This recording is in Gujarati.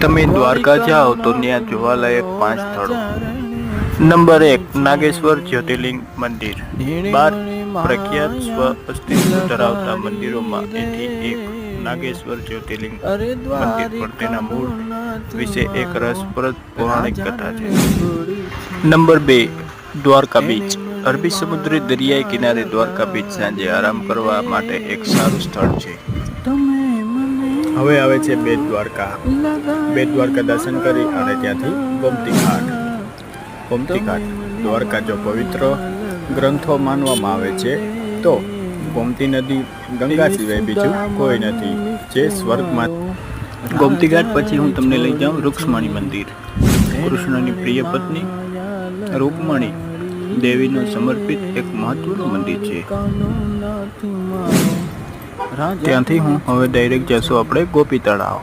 તમે દ્વારકા જાઓ તો ત્યાં જોવાલાયક 5 સ્થળો. નંબર 1, નાગેશ્વર જ્યોતિર્લિંગ મંદિર. 12 પ્રખ્યાત સ્વ અસ્તિત્વ ધરાવતા મંદિરોમાં એથી એક નાગેશ્વર જ્યોતિર્લિંગ મંદિર પર તેના મૂળ વિશે એક રસપ્રદ પૌરાણિક કથા છે. Number 2, Dwarka beach. અરબી સમુદ્રી દરિયાઈ કિનારે દ્વારકા બીચ સાંજે આરામ કરવા માટે એક સારું સ્થળ છે. હવે આવે છે બેટ દ્વારકા. બેટ દ્વારકા દર્શન કરી અને ત્યાંથી ગોમતી ઘાટ. ગોમતી ઘાટ દ્વારકા જો પવિત્ર ગ્રંથો માનવામાં આવે છે તો ગોમતી નદી ગંગા સિવાય બીજું કોઈ નથી જે સ્વર્ગમાં. ગોમતી ઘાટ પછી હું તમને લઈ જાઉં રૂક્ષ્મણી મંદિર. કૃષ્ણની પ્રિય પત્ની રૂકમણી દેવીનું સમર્પિત એક મહત્વનું મંદિર છે. ત્યાંથી હું હવે ડાયરેક્ટ જશું આપણે ગોપી તળાવ.